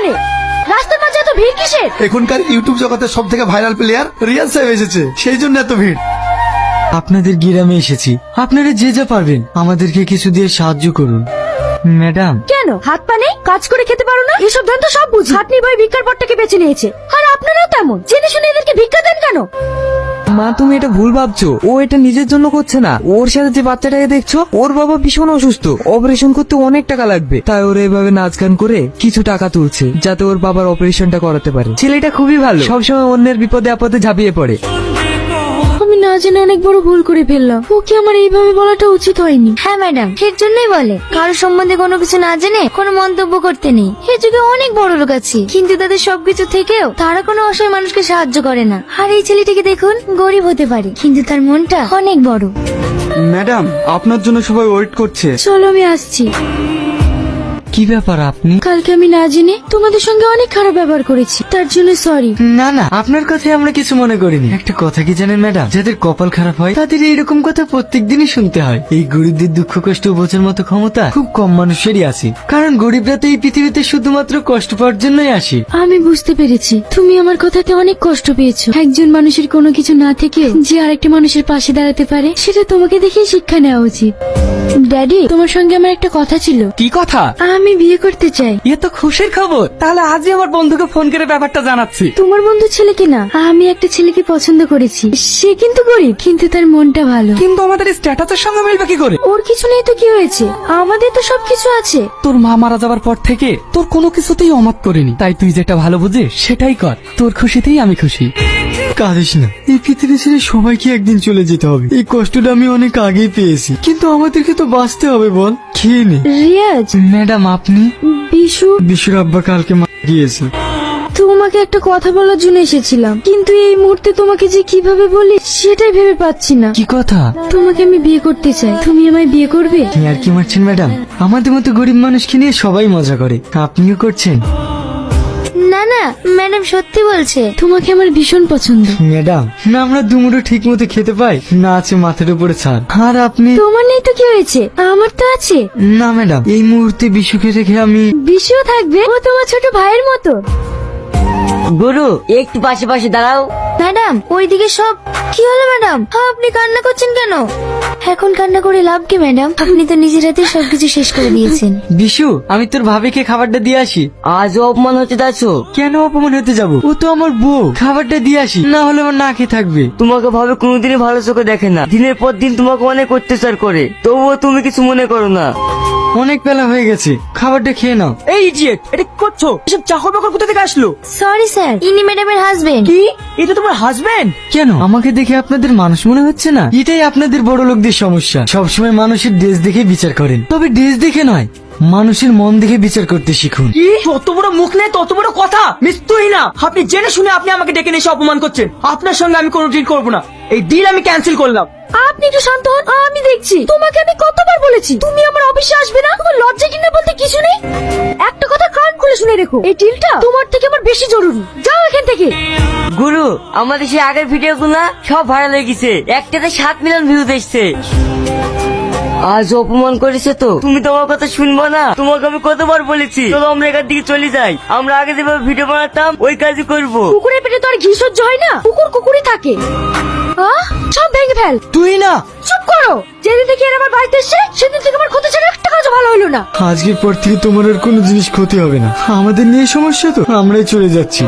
এখানে? রাস্তার মাঝে এত ভিড় কিসের? এখনকার ইউটিউব জগতের সব থেকে ভাইরাল প্লেয়ার রিয়াজ সাহেব এসেছে, সেই জন্য এত ভিড়। আপনাদের গ্রামে এসেছি, আপনারা যে যা পারবেন আমাদেরকে কিছু দিয়ে সাহায্য করুন। ম্যাডাম, কেন হাত পা নেই? কাজ করে খেতে পারো না? এসব ধান তো সব বুঝি। খাটনি ভাই ভিক্ষার পরটাকে বেছে নিয়েছে, আর আপনারাও তেমন জেনে শুনে এদেরকে ভিক্ষা দেন কেন? মা, তুমি এটা ভুল ভাবছো। ও এটা নিজের জন্য করছে না। ওর সাথে যে বাচ্চাটাকে দেখছো, ওর বাবা ভীষণ অসুস্থ, অপারেশন করতে অনেক টাকা লাগবে। তাই ওরা এভাবে নাচ গান করে কিছু টাকা তুলছে যাতে ওর বাবার অপারেশনটা করাতে পারে। ছেলেটা খুবই ভালো, সবসময় অন্যের বিপদে আপদে ঝাঁপিয়ে পড়ে। আমি না জেনে অনেক বড় ভুল করে ফেললাম। ওকে আমার এইভাবে বলাটা উচিত হয়নি। হ্যাঁ ম্যাডাম, এর জন্যই বলে কারো সম্বন্ধে কোনো কিছু না জেনে কোনো মন্তব্য করতে নেই। এ যুগে অনেক বড় লোক আছে, কিন্তু তাদের সবকিছু থেকেও তারা কোনো অসহায় মানুষকে সাহায্য করে না। আর এই ছেলেটিকে দেখুন, গরিব হতে পারে কিন্তু তার মনটা অনেক বড়। ম্যাডাম, আপনার জন্য সবাই ওয়েট করছে। চলো আমি আসছি। কি ব্যাপার আপনি? কালকে আমি না জেনে তোমাদের সঙ্গে অনেক খারাপ ব্যবহার করেছি, তার জন্য সরি। না না, আপনার কথাই আমরা কিছু মনে করিনি। একটা কথা কি জানেন ম্যাডাম, যাদের কপাল খারাপ হয় তাদের এইরকম কথা প্রত্যেক দিনই শুনতে হয়। এই গরিবদের দুঃখ কষ্ট বোঝার মতো ক্ষমতা খুব কম মানুষেরই আছে, কারণ গরিবরা তো এই পৃথিবীতে শুধুমাত্র কষ্ট পাওয়ার জন্যই আসে। আমি বুঝতে পেরেছি তুমি আমার কথাতে অনেক কষ্ট পেয়েছো। একজন মানুষের কোনো কিছু না থেকেও যে আরেকটা মানুষের পাশে দাঁড়াতে পারে, সেটা তোমাকে দেখেই শিক্ষা নেওয়া উচিত। ড্যাডি, তোমার সঙ্গে আমার একটা কথা ছিল। কি কথা? আমি বিয়ে করতে চাই। এ তো খুশির খবর। তাহলে আজই আমার বন্ধুকে ফোন করে ব্যাপারটা জানাচ্ছি। তোমার বন্ধু ছেলেকে না, আমি একটা ছেলেকে পছন্দ করেছি। সে কিন্তু গরিব, কিন্তু তার মনটা ভালো। কিন্তু আমাদের স্ট্যাটাসের সঙ্গে মিলবে কি করে? ওর কিছু নেই তো কি হয়েছে, আমাদের তো সবকিছু আছে। তোর মা মারা যাবার পর থেকে তোর কোনো কিছুতেই অমত করিনি, তাই তুই যেটা ভালো বুঝিস সেটাই কর। তোর খুশিতেই আমি খুশি। কাঁদিস না, এই পৃথিবী ছেড়ে সবাইকে একদিন চলে যেতে হবে। এই কষ্টটা আমি অনেক আগেই পেয়েছি, কিন্তু আমাদেরকে তো বাঁচতে হবে। বল, খেয়ে নে। রিয়াজ, ম্যাডাম আপনি? বিশুর আব্বা কালকে মারা গিয়েছে। তোমাকে একটা কথা বলার জন্য এসেছিলাম, কিন্তু এই মুহূর্তে তোমাকে যে কিভাবে বলি সেটাই ভেবে পাচ্ছি না। কি কথা? তোমাকে আমি বিয়ে করতে চাই, তুমি আমায় বিয়ে করবে? কি আর কি মারছেন ম্যাডাম? আমাদের মতো গরিব মানুষকে নিয়ে সবাই মজা করে, আপনিও করছেন? না না ম্যাডাম, সত্যি বলছে। তোমাকে আমার ভীষণ পছন্দ। ম্যাডাম, না আমরা দুমুঠো ঠিক মতো খেতে পাই, না আছে মাথার উপরে ছাদ। আর আপনি? তোমার নেই তো কি হয়েছে, আমার তো আছে। না ম্যাডাম, এই মুহূর্তে বিশুকে রেখে আমি। বিশুও থাকবে, ও তোমার ছোট ভাইয়ের মতো। গুরু, একটু পাশে পাশে দাঁড়াও। ম্যাডাম, ওইদিকে সব কি হলো ম্যাডাম? আপনি কান্না করছেন কেন? এখন কান্না করে লাভ কি ম্যাডাম? আপনি তো নিজের হাতে সবকিছু শেষ করে দিয়েছেন। বিশু, আমি তোর ভাবিকে খাবারটা দিয়ে আসি। আজও অপমান হতে যাচ্ছো? কেন অপমান হতে যাব? ও তো আমার বউ। খাবারটা দিয়ে আসি, না হলে আমার না খেয়ে থাকবে। তোমাকে ভাবে কোনোদিনই ভালো চোখে দেখে না, দিনের পর দিন তোমাকে অনেক অত্যাচার করে, তবুও তুমি কিছু মনে করো না। অনেক বেলা হয়ে গেছে, খাবারটা খেয়ে নাও। এই ইডিয়েট, এটা কি করছো? এসব চাকর বাকর কোথা থেকে আসলো? সরি স্যার, ইনি ম্যাডামের হাজবেন্ড। কি? এটা তোমার হাজবেন্ড? কেন আমাকে দেখে আপনাদের মানুষ মনে হচ্ছে না? এটাই আপনাদের বড় লোকদের সমস্যা, সবসময় মানুষের ড্রেস দেখে বিচার করেন। তবে ড্রেস দেখে নয়, মানুষের মন দেখে বিচার করতে শিখুন। কি? তত বড় মুখ নেই, তত বড় কথা। মৃত্যুই না, আপনি জেনে শুনে আপনি আমাকে ডেকে নিয়ে এসে অপমান করছেন। আপনার সঙ্গে আমি কোনো ডিল করবো না, এই ডিল আমি ক্যান্সেল করলাম। আপনি একটু শান্ত হন, আমি দেখছি। তোমাকে আমি কতবার বলেছি তুমি আমার অফিসে আসবে না? তোমার লজ্জা কিনা বলতে কিছু নেই? একটা কথা কান খুলে শুনে রেখো, এই ডিলটা তোমার থেকে আমার বেশি জরুরি। যাও এখান থেকে। গুরু, আমাদের সেই আগের ভিডিও গুলা সব ভাইরাল হয়ে গেছে, একটাতে 7 মিলিয়ন ভিউজ এসছে। আজ অপমান করেছে তো তুমি তোমার কথা শুনবো না? তোমাকে আমি কতবার বলেছি চলো আমরা এখান থেকে চলে যাই। আমরা আগে যেভাবে ভিডিও বানাতাম ওই কাজই করবো। কুকুরের পেটে তো আর ঘি সহ্য হয় না, কুকুর কুকুরই থাকে। সব ভেঙে ফেল। তুই না। চুপ করো। যেদিন থেকে এর আমার বাড়িতে এসে সেদিন থেকে আমার ক্ষতি ছাড়া একটা কাজও ভালো হলো না। আজকের পর থেকে তোমার আর কোনো জিনিস ক্ষতি হবে না। আমাদের নিয়ে সমস্যা তো আমরাই চলে যাচ্ছি।